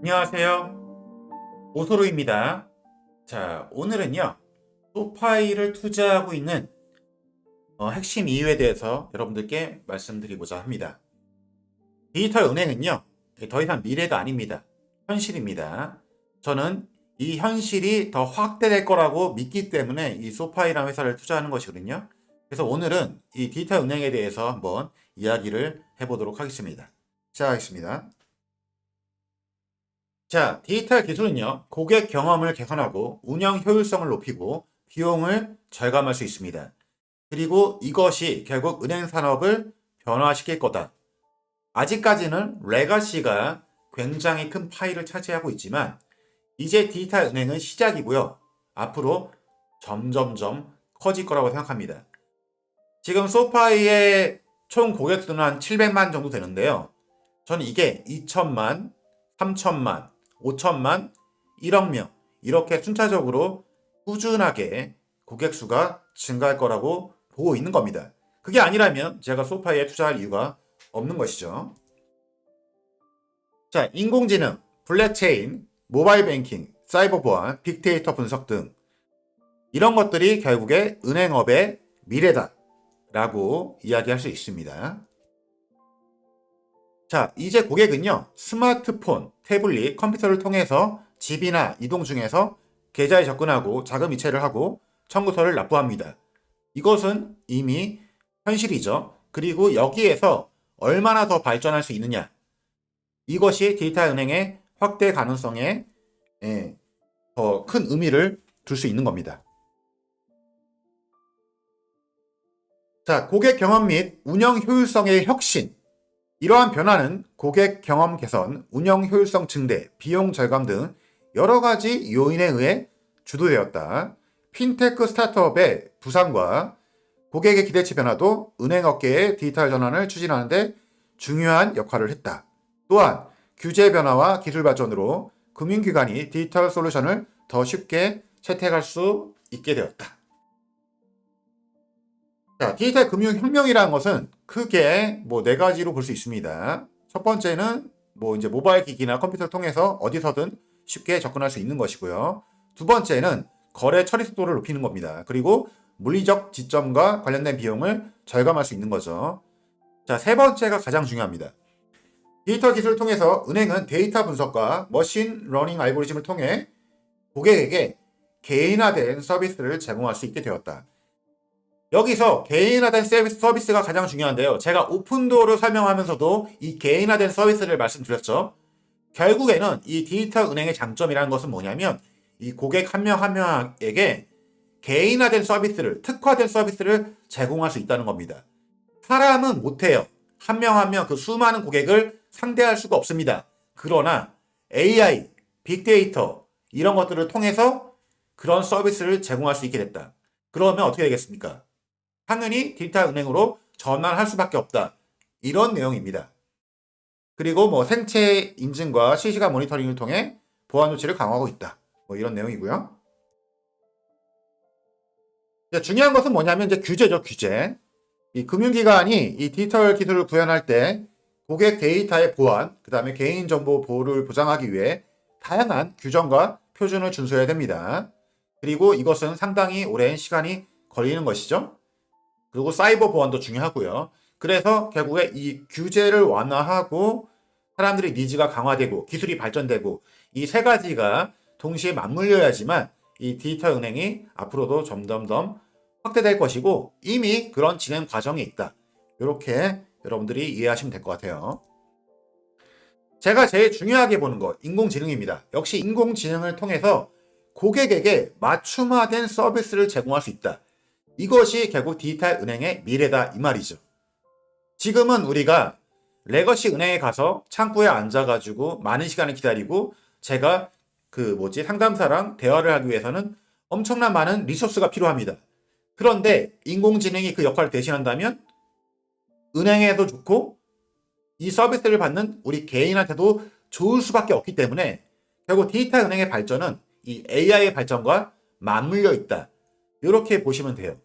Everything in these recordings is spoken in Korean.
안녕하세요. 오소로입니다. 자, 오늘은요, 소파이를 투자하고 있는 핵심 이유에 대해서 여러분들께 말씀드리고자 합니다. 디지털 은행은요, 더 이상 미래가 아닙니다. 현실입니다. 저는 이 현실이 더 확대될 거라고 믿기 때문에 이 소파이라는 회사를 투자하는 것이거든요. 그래서 오늘은 이 디지털 은행에 대해서 한번 이야기를 해보도록 하겠습니다. 시작하겠습니다. 자, 디지털 기술은요, 고객 경험을 개선하고 운영 효율성을 높이고 비용을 절감할 수 있습니다. 그리고 이것이 결국 은행 산업을 변화시킬 거다. 아직까지는 레가시가 굉장히 큰 파일을 차지하고 있지만 이제 디지털 은행은 시작이고요. 앞으로 점점점 커질 거라고 생각합니다. 지금 소파이의 총 고객 수는 한 700만 정도 되는데요. 저는 이게 2천만, 3천만, 5천만, 1억 명 이렇게 순차적으로 꾸준하게 고객 수가 증가할 거라고 보고 있는 겁니다. 그게 아니라면 제가 소파이에 투자할 이유가 없는 것이죠. 자, 인공지능, 블랙체인, 모바일 뱅킹, 사이버 보안, 빅데이터 분석 등 이런 것들이 결국에 은행업의 미래다라고 이야기할 수 있습니다. 자, 이제 고객은요, 스마트폰, 태블릿, 컴퓨터를 통해서 집이나 이동 중에서 계좌에 접근하고 자금 이체를 하고 청구서를 납부합니다. 이것은 이미 현실이죠. 그리고 여기에서 얼마나 더 발전할 수 있느냐. 이것이 디지털 은행의 확대 가능성에 더 큰 의미를 둘 수 있는 겁니다. 자, 고객 경험 및 운영 효율성의 혁신. 이러한 변화는 고객 경험 개선, 운영 효율성 증대, 비용 절감 등 여러 가지 요인에 의해 주도되었다. 핀테크 스타트업의 부상과 고객의 기대치 변화도 은행 업계의 디지털 전환을 추진하는 데 중요한 역할을 했다. 또한 규제 변화와 기술 발전으로 금융기관이 디지털 솔루션을 더 쉽게 채택할 수 있게 되었다. 자, 디지털 금융 혁명이라는 것은 크게 네 가지로 볼 수 있습니다. 첫 번째는 이제 모바일 기기나 컴퓨터를 통해서 어디서든 쉽게 접근할 수 있는 것이고요. 두 번째는 거래 처리 속도를 높이는 겁니다. 그리고 물리적 지점과 관련된 비용을 절감할 수 있는 거죠. 자, 세 번째가 가장 중요합니다. 디지털 기술을 통해서 은행은 데이터 분석과 머신 러닝 알고리즘을 통해 고객에게 개인화된 서비스를 제공할 수 있게 되었다. 여기서 개인화된 서비스가 가장 중요한데요. 제가 오픈도어를 설명하면서도 이 개인화된 서비스를 말씀드렸죠. 결국에는 이 디지털 은행의 장점이라는 것은 뭐냐면 이 고객 한 명 한 명에게 개인화된 서비스를, 특화된 서비스를 제공할 수 있다는 겁니다. 사람은 못해요. 한 명 한 명 그 수많은 고객을 상대할 수가 없습니다. 그러나 AI, 빅데이터 이런 것들을 통해서 그런 서비스를 제공할 수 있게 됐다. 그러면 어떻게 되겠습니까? 당연히 디지털 은행으로 전환할 수밖에 없다. 이런 내용입니다. 그리고 생체 인증과 실시간 모니터링을 통해 보안 조치를 강화하고 있다. 이런 내용이고요. 중요한 것은 뭐냐면 이제 규제죠, 규제. 이 금융기관이 이 디지털 기술을 구현할 때 고객 데이터의 보안, 그 다음에 개인정보 보호를 보장하기 위해 다양한 규정과 표준을 준수해야 됩니다. 그리고 이것은 상당히 오랜 시간이 걸리는 것이죠. 그리고 사이버 보안도 중요하고요. 그래서 결국에 이 규제를 완화하고 사람들의 니즈가 강화되고 기술이 발전되고 이 세 가지가 동시에 맞물려야지만 이 디지털 은행이 앞으로도 점점 더 확대될 것이고 이미 그런 진행 과정에 있다. 이렇게 여러분들이 이해하시면 될 것 같아요. 제가 제일 중요하게 보는 것, 인공지능입니다. 역시 인공지능을 통해서 고객에게 맞춤화된 서비스를 제공할 수 있다. 이것이 결국 디지털 은행의 미래다 이 말이죠. 지금은 우리가 레거시 은행에 가서 창구에 앉아가지고 많은 시간을 기다리고 제가 상담사랑 대화를 하기 위해서는 엄청난 많은 리소스가 필요합니다. 그런데 인공지능이 그 역할을 대신한다면 은행에도 좋고 이 서비스를 받는 우리 개인한테도 좋을 수밖에 없기 때문에 결국 디지털 은행의 발전은 이 AI의 발전과 맞물려 있다. 이렇게 보시면 돼요.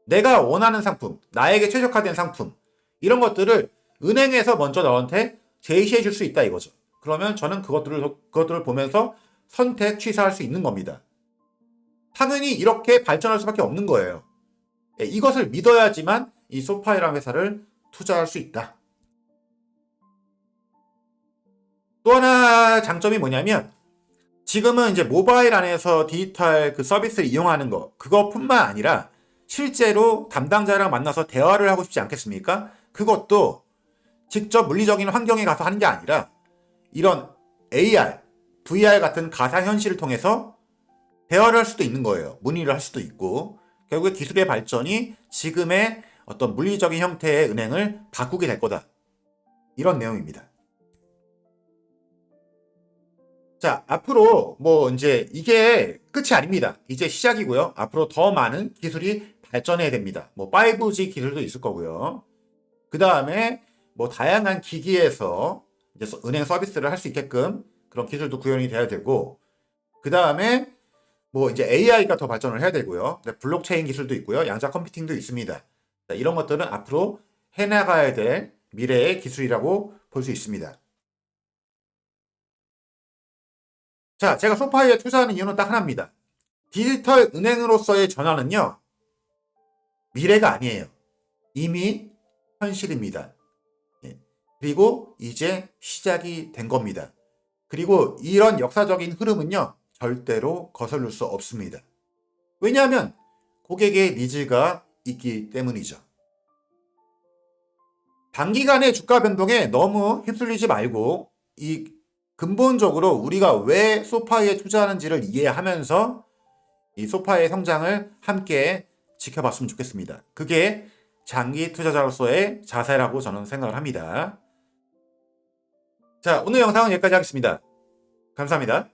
내가 원하는 상품, 나에게 최적화된 상품 이런 것들을 은행에서 먼저 너한테 제시해 줄 수 있다 이거죠. 그러면 저는 그것들을 보면서 선택 취사할 수 있는 겁니다. 당연히 이렇게 발전할 수밖에 없는 거예요. 이것을 믿어야지만 이 소파이라는 회사를 투자할 수 있다. 또 하나 장점이 뭐냐면 지금은 이제 모바일 안에서 디지털 그 서비스를 이용하는 거 그것뿐만 아니라 실제로 담당자랑 만나서 대화를 하고 싶지 않겠습니까? 그것도 직접 물리적인 환경에 가서 하는 게 아니라 이런 AR, VR 같은 가상현실을 통해서 대화를 할 수도 있는 거예요. 문의를 할 수도 있고 결국에 기술의 발전이 지금의 어떤 물리적인 형태의 은행을 바꾸게 될 거다. 이런 내용입니다. 자, 앞으로 뭐 이제 이게 끝이 아닙니다. 이제 시작이고요. 앞으로 더 많은 기술이 발전해야 됩니다. 뭐 5G 기술도 있을 거고요. 그 다음에 뭐 다양한 기기에서 이제 은행 서비스를 할 수 있게끔 그런 기술도 구현이 돼야 되고, 그 다음에 뭐 이제 AI가 더 발전을 해야 되고요. 블록체인 기술도 있고요. 양자 컴퓨팅도 있습니다. 자, 이런 것들은 앞으로 해나가야 될 미래의 기술이라고 볼 수 있습니다. 자, 제가 소파이에 투자하는 이유는 딱 하나입니다. 디지털 은행으로서의 전환은요, 미래가 아니에요. 이미 현실입니다. 예. 그리고 이제 시작이 된 겁니다. 그리고 이런 역사적인 흐름은요, 절대로 거슬릴 수 없습니다. 왜냐하면 고객의 니즈가 있기 때문이죠. 단기간의 주가 변동에 너무 휩쓸리지 말고 이 근본적으로 우리가 왜 소파이에 투자하는지를 이해하면서 이 소파의 성장을 함께 지켜봤으면 좋겠습니다. 그게 장기 투자자로서의 자세라고 저는 생각을 합니다. 자, 오늘 영상은 여기까지 하겠습니다. 감사합니다.